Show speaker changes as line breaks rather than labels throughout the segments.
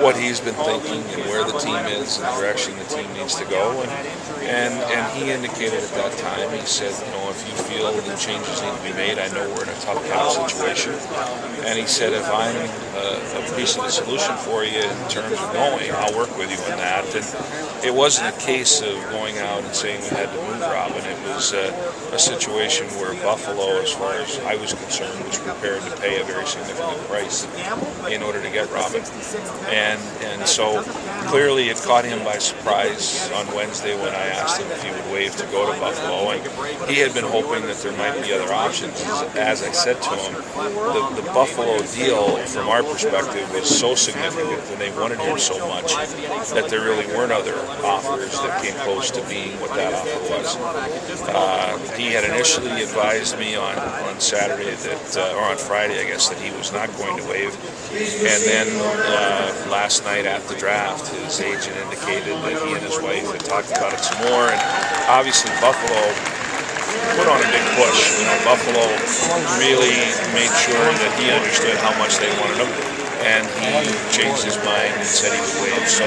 what he's been thinking and where the team is and the direction the team needs to go. And he indicated at that time, he said, if you feel that changes need to be made, I know we're in a tough cap situation. And he said, if I'm a piece of the solution for you in terms of going, I'll work with you on that. And it wasn't a case of going out and saying we had to move Robin. It was a situation where Buffalo, as far as I was concerned, was prepared to pay a very significant price in order to get Robin. And so clearly it caught him by surprise on Wednesday when I asked him if he would waive to go to Buffalo. And he had been hoping that there might be other options. As I said to him, the Buffalo deal, from our perspective, was so significant and they wanted him so much that there really weren't other offers that came close to being what that offer was. He had initially advised me on Saturday that, or on Friday, I guess, that he was not going to waive. And then last night at the draft, his agent indicated that he and his wife had talked about it some more. And obviously Buffalo put on a big push. Buffalo really made sure that he understood how much they wanted him. And he changed his mind and said he would waive. So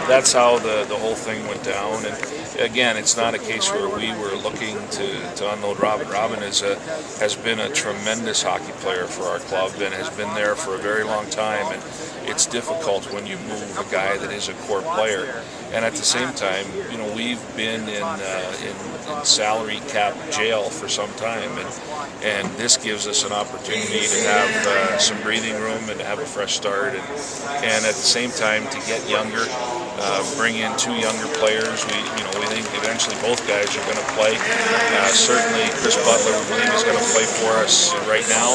that's how the whole thing went down. And again, it's not a case where we were looking to unload Robin. Robin has been a tremendous hockey player for our club and has been there for a very long time. And it's difficult when you move a guy that is a core player. And at the same time, we've been in salary cap jail for some time, and this gives us an opportunity to have some breathing room and to have a fresh start, and at the same time to get younger, bring in two younger players. We think eventually both guys are going to play. Certainly Chris Butler, we believe, is going to play for us right now,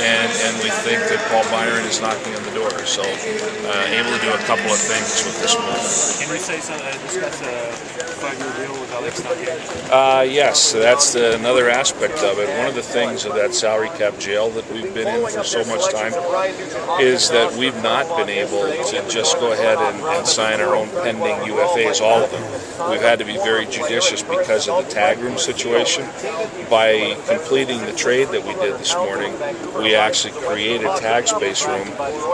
and we think that Paul Byron is knocking on the door. So able to do a couple of things with this move.
Can you say something? Discuss a 5-year deal with Alex Tanguay?
Yes, that's another aspect of it. One of the things of that salary cap jail that we've been in for so much time is that we've not been able to just go ahead and sign our own pending UFAs, all of them. We've had to be very judicious because of the tag room situation. By completing the trade that we did this morning, we actually created tag space room,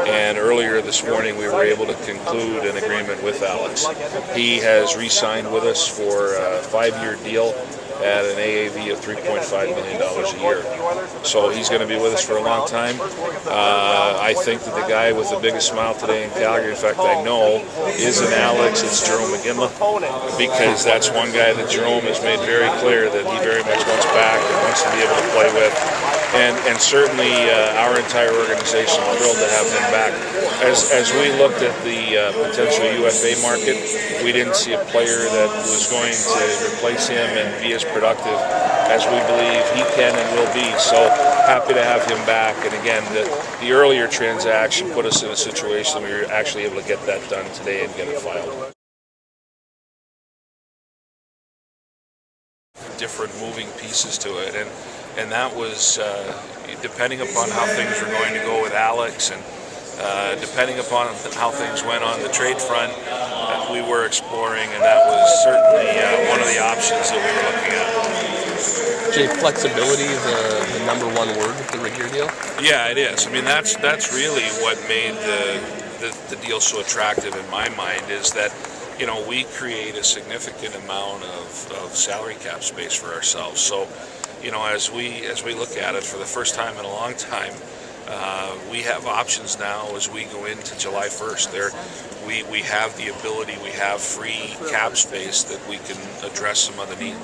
and earlier this morning we were able to conclude an agreement with Alex. He has re-signed with us for a 5-year deal at an AAV of $3.5 million a year. So he's going to be with us for a long time. I think that the guy with the biggest smile today in Calgary, in fact I know, isn't Alex, it's Jerome McGinley, because that's one guy that Jerome has made very clear that he very much wants back and wants to be able to play with. And certainly our entire organization is thrilled to have him back. As we looked at the potential UFA market, we didn't see a player that was going to replace him and be as productive as we believe he can and will be. So happy to have him back. And again, the earlier transaction put us in a situation we were actually able to get that done today and get it filed. Different moving pieces to it, and that was depending upon how things were going to go with Alex, and depending upon how things went on the trade front, we were exploring, and that was certainly one of the options that we were looking at.
Jay, flexibility is the number one word with the Regehr deal?
Yeah, it is. I mean, that's really what made the deal so attractive in my mind, is that we create a significant amount of salary cap space for ourselves. So, as we look at it for the first time in a long time, we have options now as we go into July 1st. We have the ability, we have free cap space that we can address some other needs.